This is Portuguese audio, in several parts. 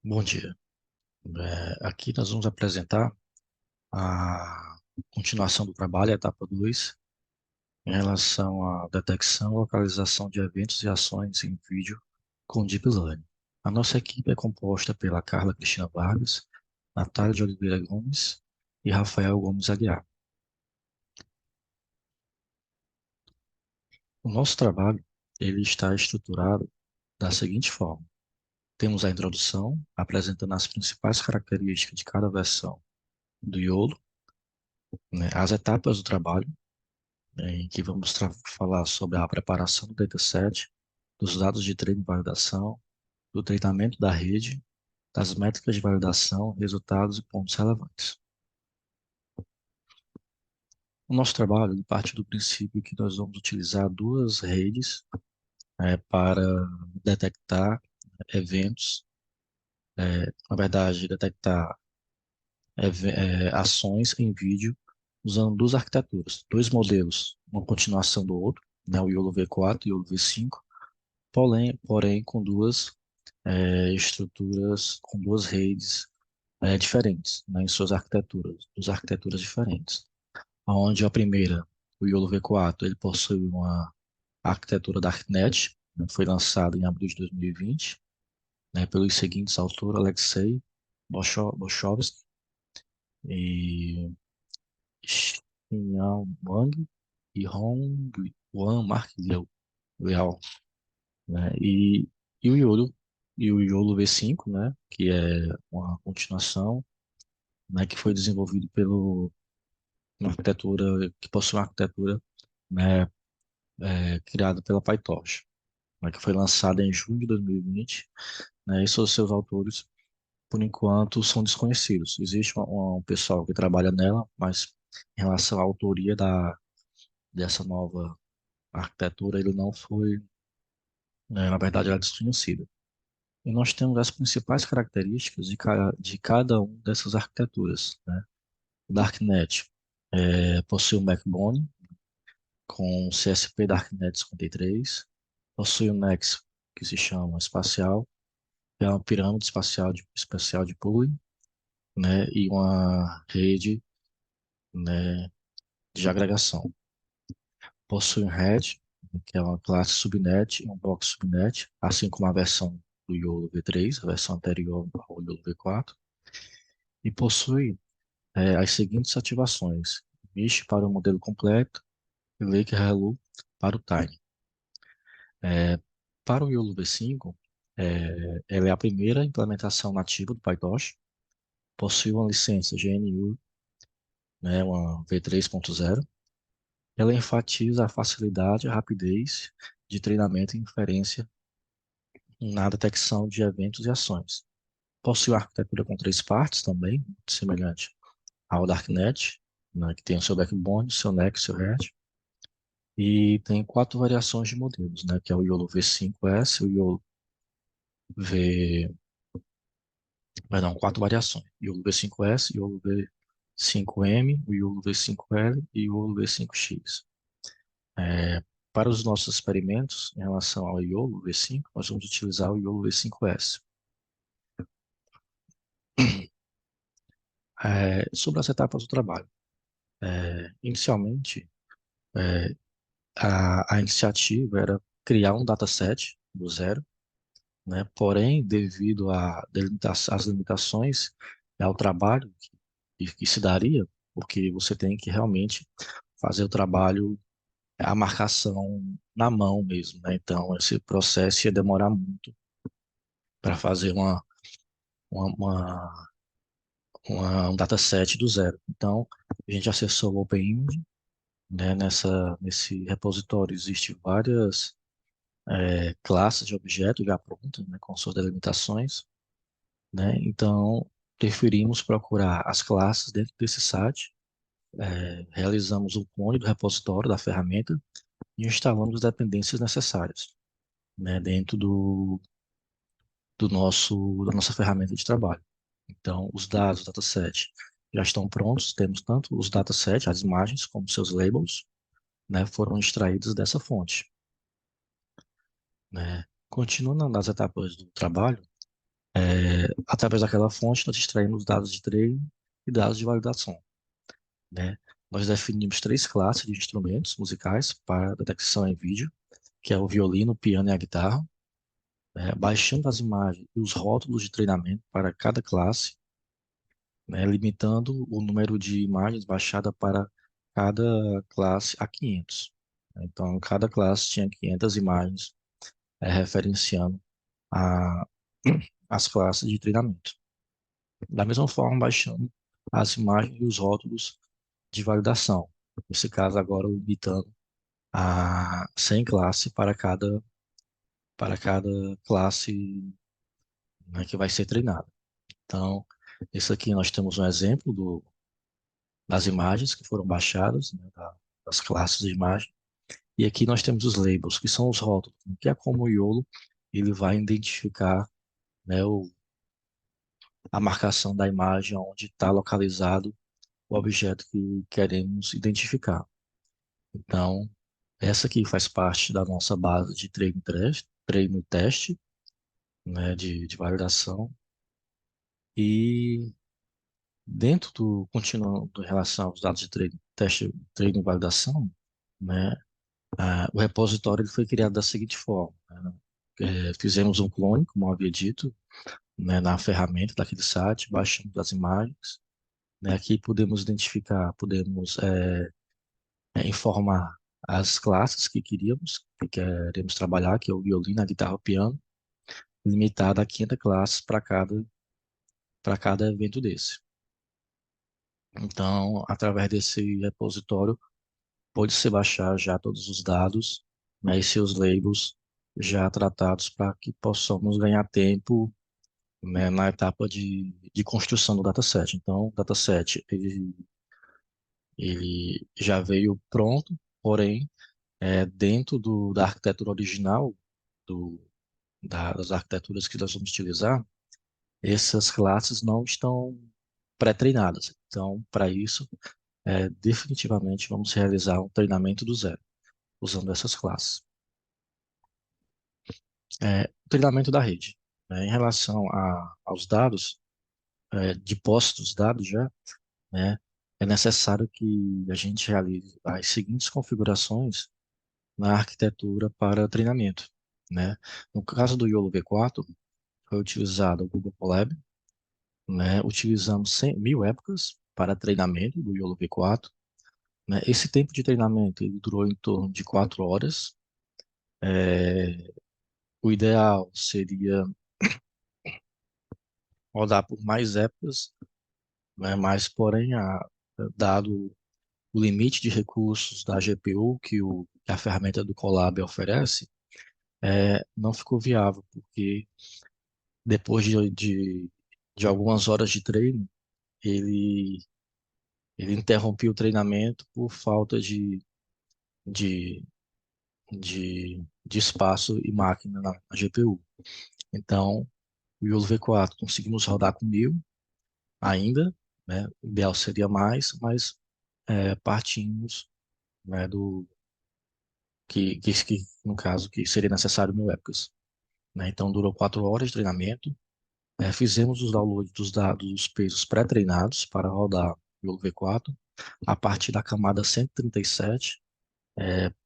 Bom dia. Aqui nós vamos apresentar a continuação do trabalho, a etapa 2, em relação à detecção e localização de eventos e ações em vídeo com Deep Learning. A nossa equipe é composta pela Carla Cristina Vargas, Natália de Oliveira Gomes e Rafael Gomes Aguiar. O nosso trabalho ele está estruturado da seguinte forma. Temos a introdução, apresentando as principais características de cada versão do YOLO, né, as etapas do trabalho, em que vamos falar sobre a preparação do dataset, dos dados de treino e validação, do treinamento da rede, das métricas de validação, resultados e pontos relevantes. O nosso trabalho ele parte do princípio que nós vamos utilizar duas redes para detectar eventos, na verdade, detectar ações em vídeo usando duas arquiteturas, dois modelos, uma continuação do outro, né, o YOLO V4 e o YOLO V5, porém com duas estruturas, com duas redes diferentes, né, em suas arquiteturas, duas arquiteturas diferentes. Onde a primeira, o YOLO V4, ele possui uma arquitetura Darknet, né, foi lançado em abril de 2020, né, pelos seguintes autores, Alexei Boshovsky e Xinyang Wang e Hong Wan Mark Liao, né? E o YOLO e o YOLO V5, né, que é uma continuação, né, que foi desenvolvido pelo uma arquitetura que possui uma arquitetura, né, criada pela PyTorch, né, que foi lançada em junho de 2020, né, e seus autores, por enquanto, são desconhecidos. Existe um pessoal que trabalha nela, mas em relação à autoria dessa nova arquitetura, ele não foi, na verdade, ela é desconhecida. E nós temos as principais características de cada uma dessas arquiteturas, né? O Darknet possui um backbone com CSP Darknet 53, possui um Nexus que se chama espacial, que é uma pirâmide espacial de pooling, né? E uma rede, né, de agregação. Possui um head, que é uma classe subnet e um box subnet, assim como a versão do YOLO V3, a versão anterior ao YOLO V4, e possui as seguintes ativações: Mesh para o modelo completo e Lake Hello para o Tiny. É, para o YOLO V5, ela é a primeira implementação nativa do PyTorch, possui uma licença GNU, né, uma V3.0. Ela enfatiza a facilidade e a rapidez de treinamento e inferência na detecção de eventos e ações. Possui uma arquitetura com três partes também, muito semelhante ao Darknet, né, que tem o seu backbone, o seu Next, o seu Head. E tem quatro variações de modelos, né, que é o YOLO V5S, o YOLO V... Perdão, quatro variações. YOLO V5S, YOLO V5M, o YOLO V5L e o YOLO V5X. É, para os nossos experimentos, em relação ao YOLO V5, nós vamos utilizar o YOLO V5S. Sobre as etapas do trabalho. Inicialmente, é, a iniciativa era criar um dataset do zero, né? Porém, devido às limitações ao trabalho que se daria, porque você tem que realmente fazer o trabalho, a marcação na mão mesmo, né? Então, esse processo ia demorar muito para fazer uma, uma, um dataset do zero. Então, a gente acessou o OpenIMage, né? Nesse repositório existem várias classes de objetos já prontas, né? Com suas delimitações, né? Então, preferimos procurar as classes dentro desse site, realizamos o clone do repositório da ferramenta e instalamos as dependências necessárias, né? Dentro da nossa ferramenta de trabalho. Então, os dados do dataset já estão prontos, temos tanto os datasets, as imagens, como seus labels, né, foram extraídos dessa fonte, né. Continuando nas etapas do trabalho, Através daquela fonte, nós extraímos dados de treino e dados de validação, né? Nós definimos três classes de instrumentos musicais para detecção em vídeo, que é o violino, o piano e a guitarra, né? Baixando as imagens e os rótulos de treinamento para cada classe, né? Limitando o número de imagens baixadas para cada classe a 500. Então, cada classe tinha 500 imagens, referenciando a, as classes de treinamento. Da mesma forma, baixando as imagens e os rótulos de validação. Nesse caso, agora limitando a 100 classes para cada classe, né, que vai ser treinada. Então, esse aqui nós temos um exemplo das imagens que foram baixadas, né, das classes de imagem. E aqui nós temos os labels, que são os rótulos, né, que é como o YOLO ele vai identificar, né, a marcação da imagem onde está localizado o objeto que queremos identificar. Então, essa aqui faz parte da nossa base de treino e teste, né, de validação. E dentro do continuando em relação aos dados de treino, teste, treino e validação, né, o repositório ele foi criado da seguinte forma, né? Fizemos um clone, como eu havia dito, né, na ferramenta daquele site, baixamos as imagens, né, aqui podemos identificar, podemos informar as classes que queremos trabalhar, que é o violino, a guitarra, o piano, limitada a 500 classes para cada evento desse. Então, através desse repositório, pode-se baixar já todos os dados, né, e seus labels já tratados para que possamos ganhar tempo, né, na etapa de construção do dataset. Então, o dataset ele já veio pronto, porém, dentro da arquitetura original, do, das arquiteturas que nós vamos utilizar, essas classes não estão pré-treinadas. Então, para isso, definitivamente vamos realizar um treinamento do zero, usando essas classes. O treinamento da rede, né? Em relação aos dados, de posse dos dados já, né, é necessário que a gente realize as seguintes configurações na arquitetura para treinamento, né? No caso do YOLO V4, foi utilizado o Google Colab, né? Utilizamos 100.000 épocas para treinamento do YOLO V4, né? Esse tempo de treinamento ele durou em torno de 4 horas. É, o ideal seria rodar por mais épocas, né? Mas, porém, dado o limite de recursos da GPU que a ferramenta do Colab oferece, não ficou viável, porque depois de algumas horas de treino, ele, ele interrompeu o treinamento por falta de, de espaço e máquina na GPU. Então, o YOLO V4 conseguimos rodar com 1.000 ainda, né? O ideal seria mais, mas partimos, né, no caso, que seria necessário 1.000 épocas, né? Então, durou 4 horas de treinamento. Fizemos os downloads dos dados dos pesos pré-treinados para rodar o YOLO V4 a partir da camada 137.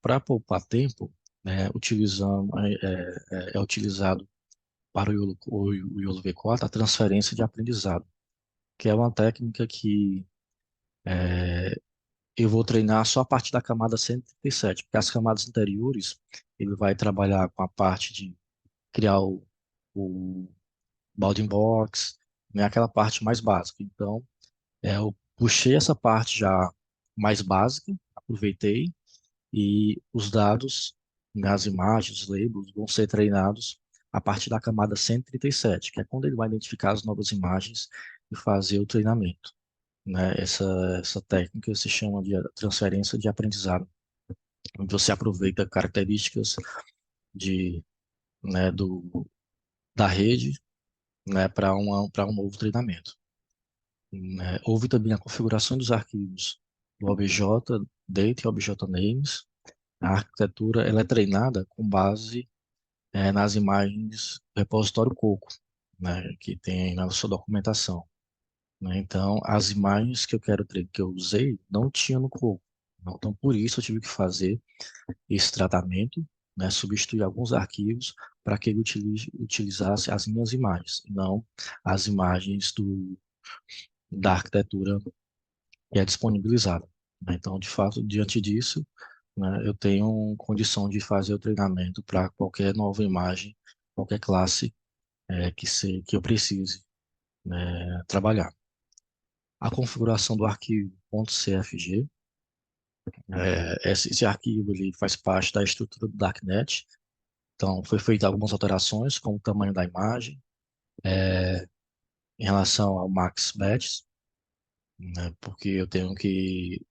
Para poupar tempo, né, é utilizado para o YOLO V4 a transferência de aprendizado, que é uma técnica que eu vou treinar só a partir da camada 137, porque as camadas anteriores ele vai trabalhar com a parte de criar o bounding box, né, aquela parte mais básica. Então, eu puxei essa parte já mais básica, aproveitei, e os dados, né, as imagens, os labels, vão ser treinados a partir da camada 137, que é quando ele vai identificar as novas imagens e fazer o treinamento, né? Essa técnica se chama de transferência de aprendizado, onde você aproveita características de, né, da rede, né, para um novo treinamento. Né? Houve também a configuração dos arquivos do obj, date e obj names. A arquitetura ela é treinada com base nas imagens do repositório Coco, né, que tem na sua documentação, né? Então, as imagens que eu quero que eu usei não tinha no corpo. Então, por isso eu tive que fazer esse tratamento, né, substituir alguns arquivos para que ele utilizasse as minhas imagens, e não as imagens da arquitetura que é disponibilizada, né? Então, de fato, diante disso, né, eu tenho condição de fazer o treinamento para qualquer nova imagem, qualquer classe que eu precise, né, trabalhar. A configuração do arquivo .cfg, esse arquivo ele faz parte da estrutura do Darknet. Então, foi feita algumas alterações com o tamanho da imagem em relação ao max batch, né, porque eu tenho que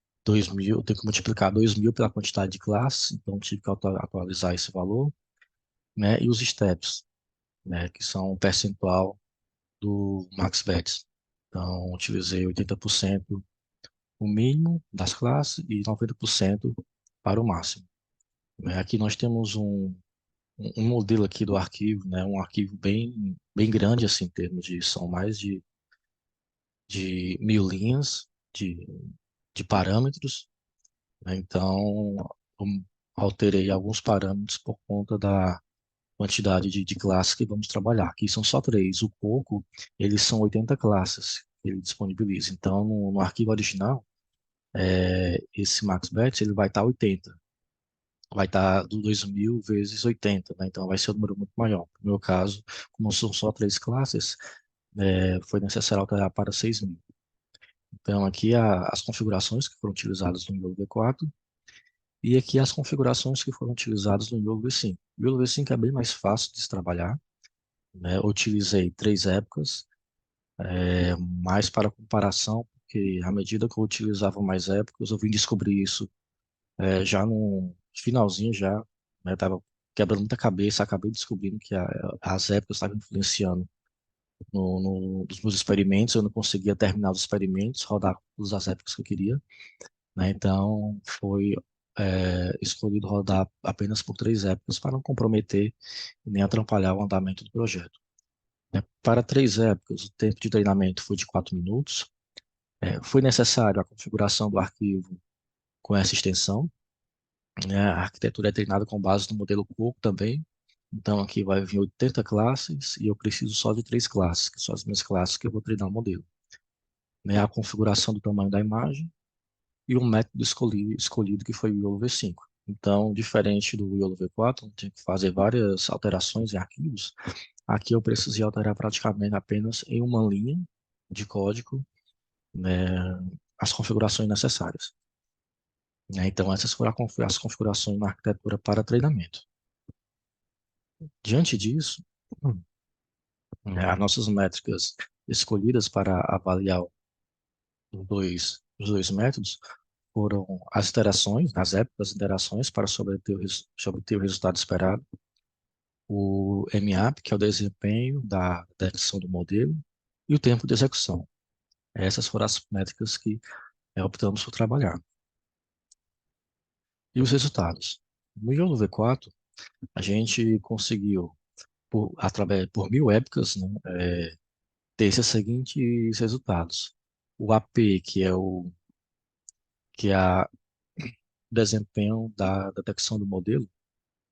multiplicar 2.000 pela quantidade de classes, então tive que atualizar esse valor, né, e os steps, né, que são um percentual do max batch. Então, utilizei 80% o mínimo das classes e 90% para o máximo, né. Aqui nós temos um modelo aqui do arquivo, né, um arquivo bem grande, assim, em termos de, são mais de 1.000 linhas de, de parâmetros, né. Então, eu alterei alguns parâmetros por conta da quantidade de classes que vamos trabalhar. Aqui são só três. O Coco, eles são 80 classes que ele disponibiliza. Então, no arquivo original, esse MaxBet, ele vai estar 80. Vai estar do 2.000 vezes 80, né? Então, vai ser um número muito maior. No meu caso, como são só três classes, foi necessário alterar para 6.000. Então, aqui as configurações que foram utilizadas no miolo V4 e aqui as configurações que foram utilizadas no miolo V5. O miolo V5 é bem mais fácil de se trabalhar, né? Eu utilizei três épocas, mais para comparação, porque à medida que eu utilizava mais épocas, eu vim descobrir isso já no finalzinho já, né? Tava quebrando muita cabeça, acabei descobrindo que as épocas estavam influenciando nos meus experimentos, eu não conseguia terminar os experimentos, rodar todas as épocas que eu queria, né? Então, foi escolhido rodar apenas por três épocas para não comprometer e nem atrapalhar o andamento do projeto, né? Para três épocas, o tempo de treinamento foi de 4 minutos. Foi necessário a configuração do arquivo com essa extensão, né? A arquitetura é treinada com base no modelo Coco também. Então, aqui vai vir 80 classes e eu preciso só de três classes, que são as minhas classes que eu vou treinar o modelo, né? A configuração do tamanho da imagem e um método escolhido que foi o YOLO V5. Então, diferente do YOLO V4, onde tinha que fazer várias alterações em arquivos, aqui eu precisei alterar praticamente apenas em uma linha de código, né, as configurações necessárias, né? Então, essas foram as configurações na arquitetura para treinamento. Diante disso, as nossas métricas escolhidas para avaliar os dois métodos foram as interações, as épocas de interações para sobre ter o resultado esperado, o MAP, que é o desempenho da detecção do modelo, e o tempo de execução. Essas foram as métricas que optamos por trabalhar. E os resultados? No YOLO V4, a gente conseguiu, por 1.000 épocas, né, ter esses seguintes resultados. O AP, que é o desempenho da detecção do modelo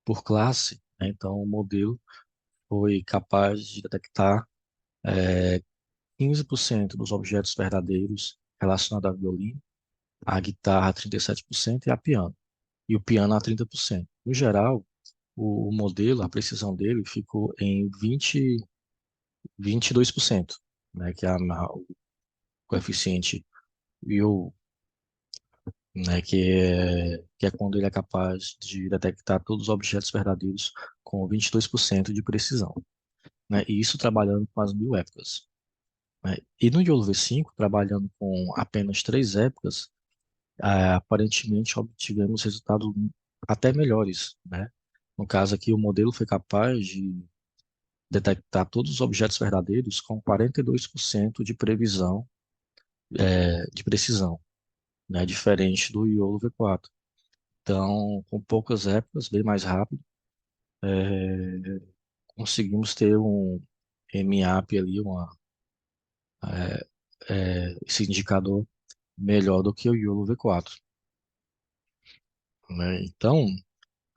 por classe, né? Então, o modelo foi capaz de detectar 15% dos objetos verdadeiros relacionados ao violino, a guitarra 37% e a piano, e o piano a 30%. No geral, o modelo, a precisão dele ficou em 22%, né, que é o coeficiente Yo, né, que é quando ele é capaz de detectar todos os objetos verdadeiros com 22% de precisão, né, e isso trabalhando com as 1.000 épocas, né. E no YOLO V5, trabalhando com apenas três épocas, aparentemente obtivemos resultados até melhores, né. No caso aqui, o modelo foi capaz de detectar todos os objetos verdadeiros com 42% de previsão, de precisão, né, diferente do YOLO V4. Então, com poucas épocas, bem mais rápido, conseguimos ter MAP ali, esse indicador melhor do que o YOLO V4, né? Então,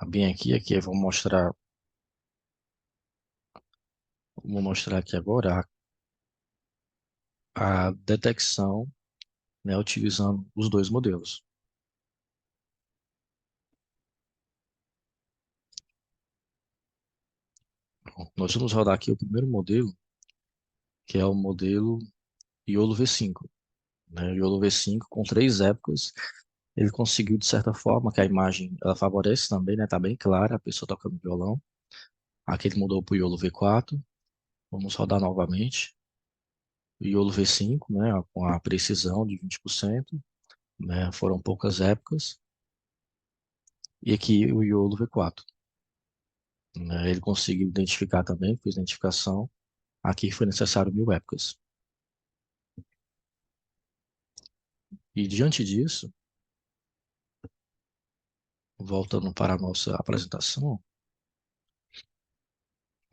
bem aqui eu vou mostrar aqui agora a detecção, né, utilizando os dois modelos. Bom, nós vamos rodar aqui o primeiro modelo, que é o modelo YOLO V5, né? O YOLO V5 com três épocas, ele conseguiu de certa forma que a imagem ela favorece também, né? Tá bem clara a pessoa tocando violão. Aqui ele mudou para o YOLO V4. Vamos rodar novamente. O YOLO V5, né? Com a precisão de 20%, né? Foram poucas épocas. E aqui o YOLO V4, né? Ele conseguiu identificar também, fez identificação. Aqui foi necessário 1000 épocas. E diante disso, voltando para a nossa apresentação,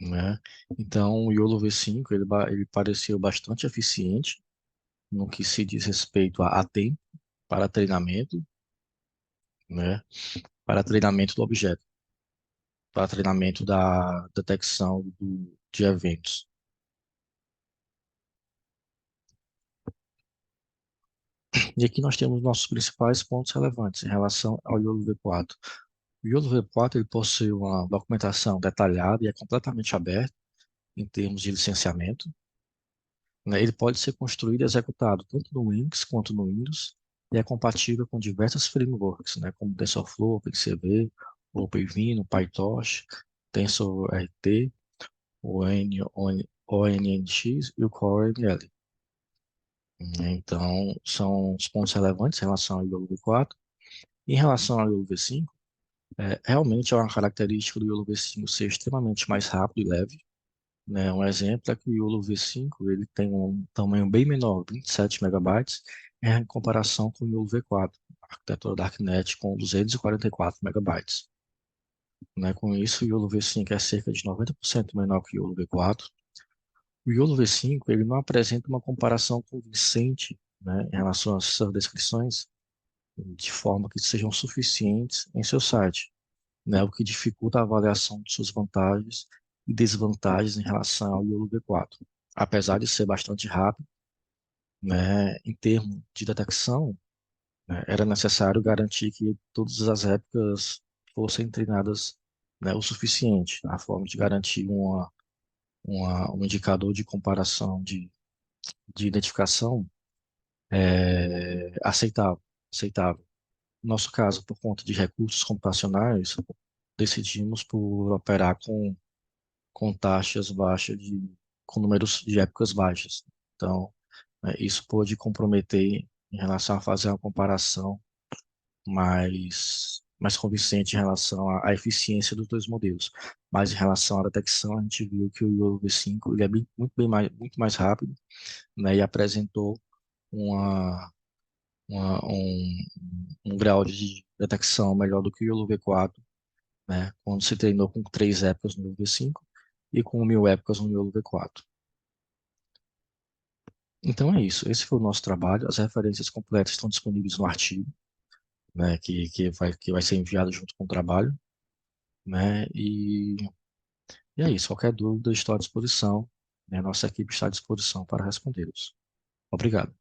né? Então, o YOLO V5 ele pareceu bastante eficiente no que se diz respeito a tempo para treinamento, né? Para treinamento do objeto, para treinamento da detecção de eventos. E aqui nós temos nossos principais pontos relevantes em relação ao YOLO V4. O YOLO V4 ele possui uma documentação detalhada e é completamente aberto em termos de licenciamento, né? Ele pode ser construído e executado tanto no Unix quanto no Windows e é compatível com diversas frameworks, né, como TensorFlow, OpenCV, OpenVINO, PyTorch, TensorRT, o ONNX e o CoreML, né? Então, são os pontos relevantes em relação ao YOLO V4. Em relação ao YOLO V5, realmente é uma característica do YOLO V5 ser extremamente mais rápido e leve, né? Um exemplo é que o YOLO V5 ele tem um tamanho bem menor, 27 megabytes, em comparação com o YOLO V4, a arquitetura Darknet com 244 megabytes. Né? Com isso, o YOLO V5 é cerca de 90% menor que o YOLO V4. O YOLO V5 ele não apresenta uma comparação convincente, né, em relação às suas descrições, de forma que sejam suficientes em seu site, né, o que dificulta a avaliação de suas vantagens e desvantagens em relação ao YOLO V4. Apesar de ser bastante rápido, né, em termos de detecção, né, era necessário garantir que todas as épocas fossem treinadas, né, o suficiente, a forma de garantir um indicador de comparação de identificação aceitável. No nosso caso, por conta de recursos computacionais, decidimos por operar com taxas baixas com números de épocas baixas. Então, isso pode comprometer em relação a fazer uma comparação mais convincente em relação à eficiência dos dois modelos. Mas em relação à detecção, a gente viu que o YOLO V5 ele é muito mais rápido, né, e apresentou uma, um grau de detecção melhor do que o YOLO V4, né, quando se treinou com 3 épocas no YOLO V5 e com 1000 épocas no YOLO V4. Então é isso, esse foi o nosso trabalho. As referências completas estão disponíveis no artigo, né, que vai ser enviado junto com o trabalho, né, e é isso. Qualquer dúvida, estou à disposição, né, nossa equipe está à disposição para respondê-los. Obrigado.